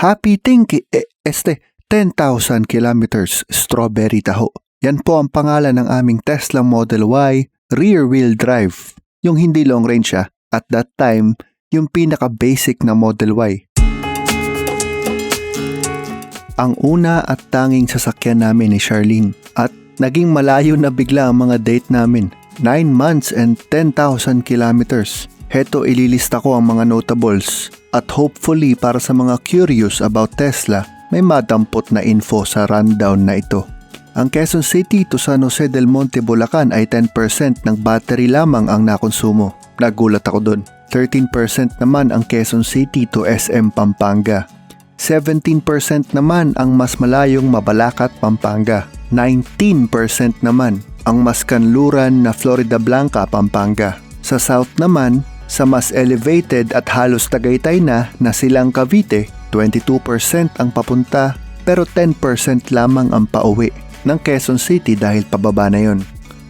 Happy Tinky, 10,000 kilometers strawberry taho. Yan po ang pangalan ng aming Tesla Model Y rear-wheel drive. Yung hindi long range siya. At that time, yung pinaka-basic na Model Y. Ang una at tanging sasakyan namin ni Charlene. At naging malayo na bigla ang mga date namin. 9 months and 10,000 kilometers. Heto ililista ko ang mga notables. At hopefully para sa mga curious about Tesla, may madampot na info sa rundown na ito. Ang Quezon City to San Jose del Monte, Bulacan ay 10% ng battery lamang ang nakonsumo. Nagulat ako dun. 13% naman ang Quezon City to SM Pampanga. 17% naman ang mas malayong Mabalacat, Pampanga. 19% naman ang mas kanluran na Florida Blanca, Pampanga. Sa south naman, sa mas elevated at halos Tagaytay na Silang Cavite, 22% ang papunta pero 10% lamang ang pauwi ng Quezon City dahil pababa na yon.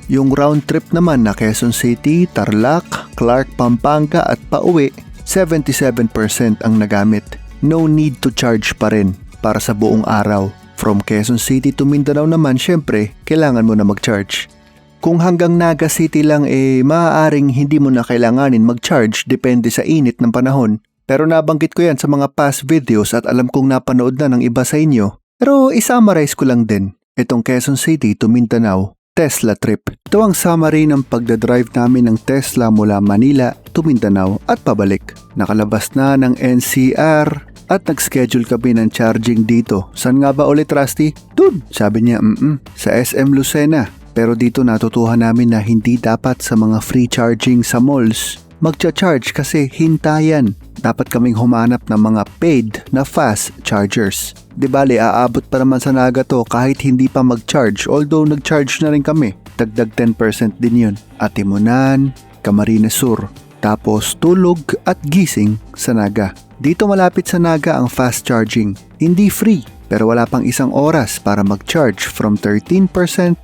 Yung round trip naman na Quezon City, Tarlac, Clark, Pampanga at pauwi, 77% ang nagamit. No need to charge pa rin para sa buong araw. From Quezon City to Mindanao naman syempre, kailangan mo na mag-charge. Kung hanggang Naga City lang maaaring hindi mo na kailanganin mag-charge depende sa init ng panahon. Pero nabanggit ko yan sa mga past videos at alam kong napanood na ng iba sa inyo. Pero isummarize ko lang din itong Quezon City to Mindanao Tesla trip. Ito ang summary ng pagdadrive namin ng Tesla mula Manila to Mindanao at pabalik. Nakalabas na ng NCR at nag-schedule kami ng charging dito. Saan nga ba ulit, Rusty? Dun! Sabi niya, sa SM Lucena. Pero dito natutuhan namin na hindi dapat sa mga free charging sa malls magcha-charge kasi hintayan. Dapat kaming humanap ng mga paid na fast chargers. Di bale, aabot pa naman sa Naga to kahit hindi pa mag-charge. Although nag-charge na rin kami. Dagdag 10% din yun. Atimunan, Camarines Sur. Tapos tulog at gising sa Naga. Dito malapit sa Naga ang fast charging. Hindi free. Pero wala pang isang oras para mag-charge from 13%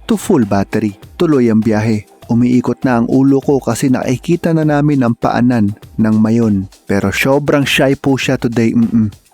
to full battery. Tuloy ang biyahe. Umiikot na ang ulo ko kasi nakikita na namin ang paanan ng Mayon. Pero sobrang shy po siya today.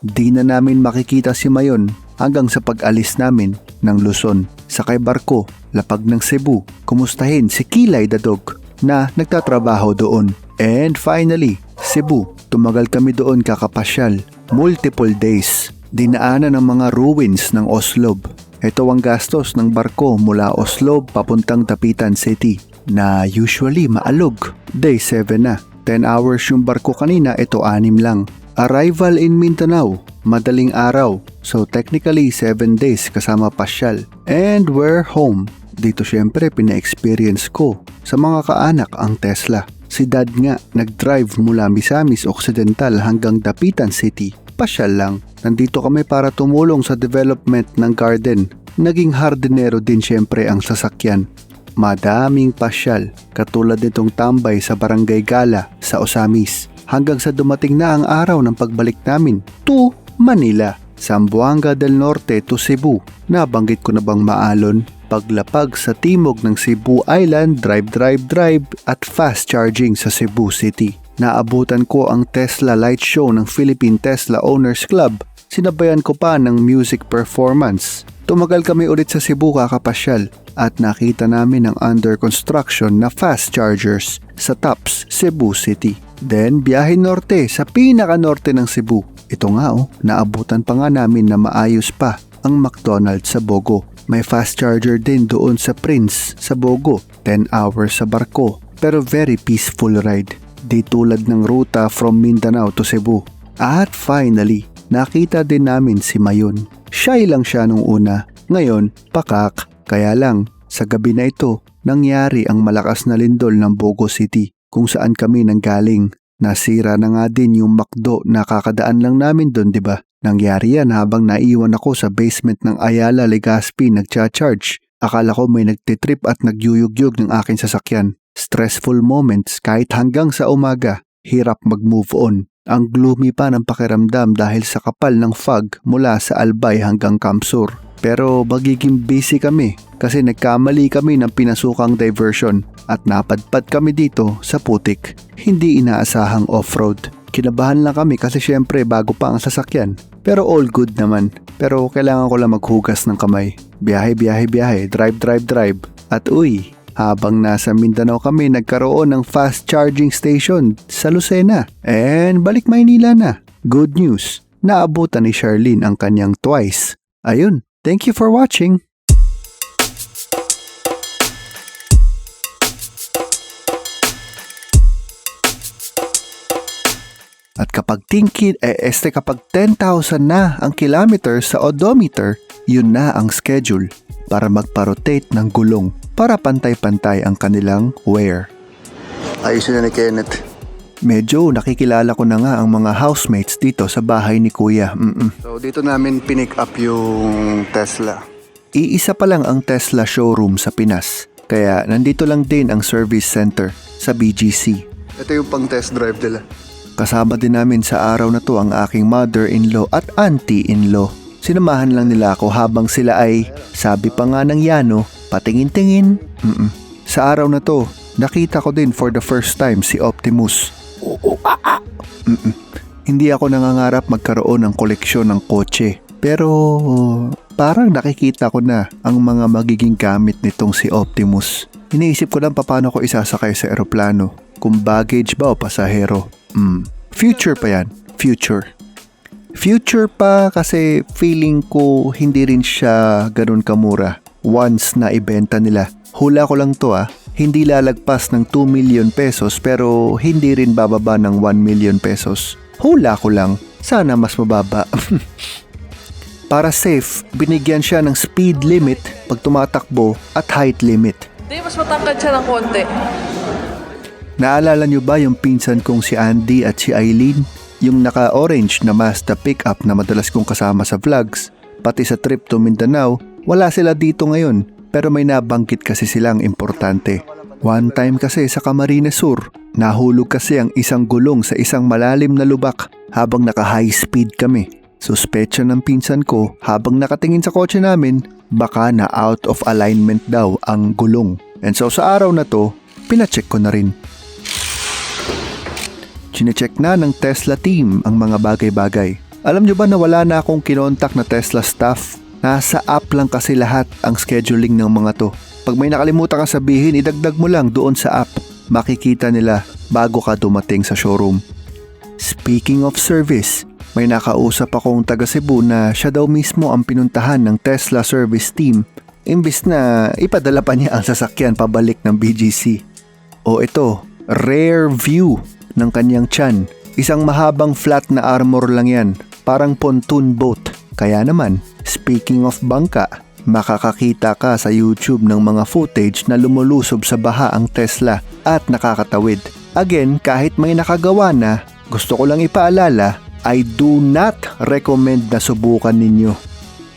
Di na namin makikita si Mayon hanggang sa pag-alis namin ng Luzon. Sakay barko, lapag ng Cebu. Kumustahin si Kilay Dadog na nagtatrabaho doon. And finally, Cebu. Tumagal kami doon kakapasyal. Multiple days. Dinaanan ng mga ruins ng Oslob. Ito ang gastos ng barko mula Oslob papuntang Dapitan City na usually maalog. Day 7 na. 10 hours yung barko kanina, ito 6 lang. Arrival in Mindanao, madaling araw. So technically 7 days kasama pasyal. And we're home. Dito syempre pina-experience ko sa mga kaanak ang Tesla. Si Dad nga nag-drive mula Misamis Occidental hanggang Dapitan City. Pasyal lang. Nandito kami para tumulong sa development ng garden. Naging hardinero din syempre ang sasakyan. Madaming pasyal, katulad nitong tambay sa Barangay Gala sa Osamis. Hanggang sa dumating na ang araw ng pagbalik namin to Manila. Zamboanga del Norte to Cebu. Nabanggit ko na bang maalon? Paglapag sa timog ng Cebu Island, drive at fast charging sa Cebu City. Naabutan ko ang Tesla Light Show ng Philippine Tesla Owners Club. Sinabayan ko pa ng music performance. Tumagal kami ulit sa Cebu kakapasyal at nakita namin ang under construction na fast chargers sa Taps, Cebu City. Then biyahe norte sa pinaka-norte ng Cebu. Ito nga naabutan pa nga namin na maayos pa ang McDonald's sa Bogo. May fast charger din doon sa Prince sa Bogo. 10 hours sa barko pero very peaceful ride. Di tulad ng ruta from Mindanao to Cebu. At finally, nakita din namin si Mayon. Shy lang siya nung una. Ngayon, pakak. Kaya lang, sa gabi na ito, nangyari ang malakas na lindol ng Bogo City kung saan kami nanggaling. Nasira na nga din yung McDo na kakadaan lang namin doon, di ba? Nangyari yan habang naiwan ako sa basement ng Ayala Legazpi nagcha-charge. Akala ko may nagtitrip at nagyuyugyug ng aking sasakyan. Stressful moments kahit hanggang sa umaga, hirap mag-move on. Ang gloomy pa ng pakiramdam dahil sa kapal ng fog mula sa Albay hanggang Kamsur. Pero magiging busy kami kasi nagkamali kami ng pinasukang diversion at napadpad kami dito sa putik. Hindi inaasahang off-road. Kinabahan lang kami kasi syempre bago pa ang sasakyan. Pero all good naman. Pero kailangan ko lang maghugas ng kamay. Biyahe, drive. At uy, habang nasa Mindanao kami, nagkaroon ng fast charging station sa Lucena. And balik Maynila na. Good news, naabutan ni Charlene ang kanyang twice. Ayun, thank you for watching. At kapag kapag 10,000 na ang kilometer sa odometer, yun na ang schedule para magpa-rotate ng gulong para pantay-pantay ang kanilang wear. Ayusin na ni Kenneth. Medyo nakikilala ko na nga ang mga housemates dito sa bahay ni Kuya. So dito namin pinick up yung Tesla. Iisa pa lang ang Tesla showroom sa Pinas. Kaya nandito lang din ang service center sa BGC. Ito yung pang test drive nila. Kasama din namin sa araw na to ang aking mother-in-law at auntie-in-law. Sinamahan lang nila ako habang sila ay, sabi pa nga ng Yano, patingin-tingin. Sa araw na to, nakita ko din for the first time si Optimus. Hindi ako nangangarap magkaroon ng koleksyon ng kotse. Pero parang nakikita ko na ang mga magiging gamit nitong si Optimus. Iniisip ko lang paano ko isasakay sa eroplano. Kung baggage ba o pasahero. Future pa yan. Future pa kasi feeling ko hindi rin siya ganun kamura. Once na ibenta nila. Hula ko lang to hindi lalagpas ng 2 million pesos pero hindi rin bababa ng 1 million pesos. Hula ko lang. Sana mas mababa. Para safe, binigyan siya ng speed limit pag tumatakbo at height limit. Hindi, mas matangkad siya ng konti. Naalala nyo ba yung pinsan kong si Andy at si Eileen? Yung naka-orange na Mazda pickup na madalas kong kasama sa vlogs. Pati sa trip to Mindanao, wala sila dito ngayon. Pero may nabanggit kasi silang importante. One time kasi sa Camarines Sur, nahulog kasi ang isang gulong sa isang malalim na lubak habang naka-high speed kami. Suspecha ng pinsan ko habang nakatingin sa kotse namin, baka na out of alignment daw ang gulong. And so sa araw na to, pinacheck ko na rin. Chinecheck na ng Tesla team ang mga bagay-bagay. Alam nyo ba na wala na akong kinontak na Tesla staff? Nasa app lang kasi lahat ang scheduling ng mga to. Pag may nakalimutan kang sabihin, idagdag mo lang doon sa app. Makikita nila bago ka dumating sa showroom. Speaking of service, may nakausap akong taga Cebu na siya daw mismo ang pinuntahan ng Tesla service team imbis na ipadala pa niya ang sasakyan pabalik ng BGC. O ito, rare view ng kanyang tiyan. Isang mahabang flat na armor lang yan, parang pontoon boat. Kaya naman, speaking of bangka, makakakita ka sa YouTube ng mga footage na lumulusob sa baha ang Tesla at nakakatawid. Again, kahit may nakagawa na, gusto ko lang ipaalala, I do not recommend na subukan ninyo.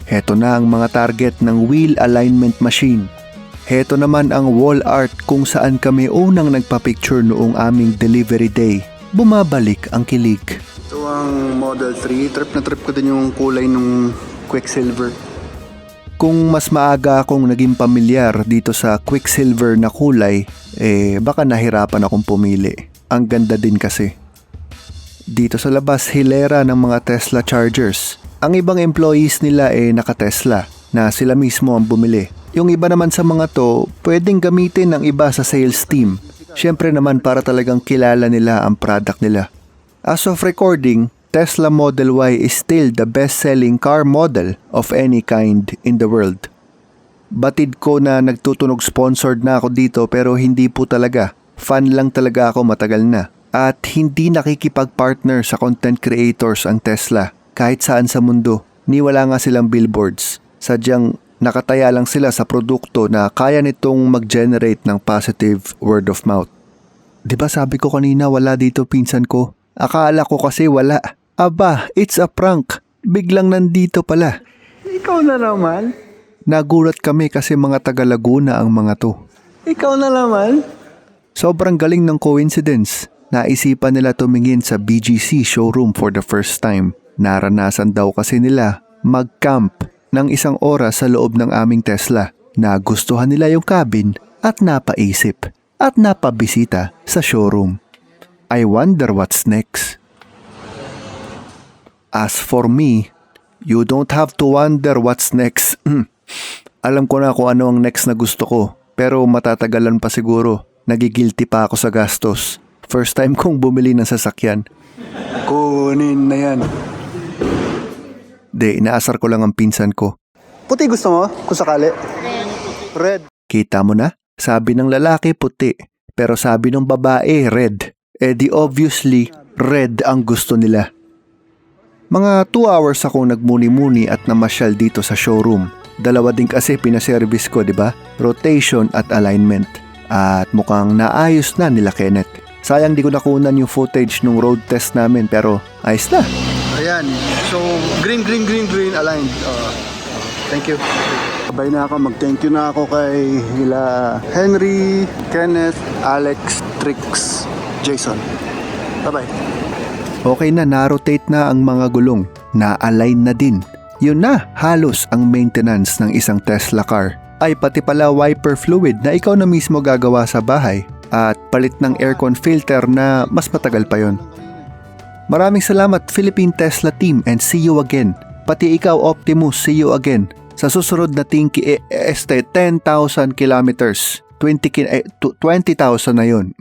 Heto na ang mga target ng wheel alignment machine. Heto naman ang wall art kung saan kami unang nagpa-picture noong aming delivery day. Bumabalik ang kilig. Ito ang Model 3. Trip na trip ko din yung kulay ng Quicksilver. Kung mas maaga akong naging pamilyar dito sa Quicksilver na kulay, baka nahirapan akong pumili. Ang ganda din kasi. Dito sa labas, hilera ng mga Tesla chargers. Ang ibang employees nila naka-Tesla na sila mismo ang bumili. Yung iba naman sa mga to, pwedeng gamitin ng iba sa sales team. Siyempre naman para talagang kilala nila ang product nila. As of recording, Tesla Model Y is still the best-selling car model of any kind in the world. Batid ko na nagtutunog sponsored na ako dito pero hindi po talaga. Fan lang talaga ako matagal na. At hindi nakikipag-partner sa content creators ang Tesla kahit saan sa mundo. Ni wala nga silang billboards. Sadyang nakataya lang sila sa produkto na kaya nitong mag-generate ng positive word of mouth. Diba sabi ko kanina wala dito pinsan ko? Akala ko kasi wala. Aba, it's a prank. Biglang nandito pala. Ikaw na naman? Nagulat kami kasi mga taga Laguna ang mga to. Ikaw na naman? Sobrang galing ng coincidence. Naisipan nila tumingin sa BGC showroom for the first time. Naranasan daw kasi nila mag-camp ng 1 oras sa loob ng aming Tesla. Nagustuhan nila yung cabin at napaisip at napabisita sa showroom. I wonder what's next. As for me, You don't have to wonder what's next. Alam ko na kung ano ang next na gusto ko, pero matatagalan pa siguro. Nagigilty pa ako sa gastos. First time kong bumili ng sasakyan. Kunin na yan. Inaasar ko lang ang pinsan ko. Puti gusto mo? Kung sakali? Red. Kita mo na? Sabi ng lalaki puti, pero sabi ng babae red. Di obviously, red ang gusto nila. Mga 2 hours akong nagmuni-muni at namasyal dito sa showroom. Dalawa din kasi pinaservice ko, di ba? Rotation at alignment. At mukhang naayos na nila Kenneth. Sayang di ko nakunan yung footage nung road test namin pero ayos na. Ayan. So, green, aligned. Thank you. Sabay na ako. Mag-thank you na ako kay Henry, Kenneth, Alex, Trix, Jason. Bye-bye. Okay na, na-rotate na ang mga gulong. Na-align na din. Yun na, halos ang maintenance ng isang Tesla car. Ay pati pala wiper fluid na ikaw na mismo gagawa sa bahay. At palit ng aircon filter na mas matagal pa yon. Maraming salamat Philippine Tesla team and see you again. Pati ikaw Optimus, see you again. Sa susunod na 10,000 kilometers. 20,000 na yun.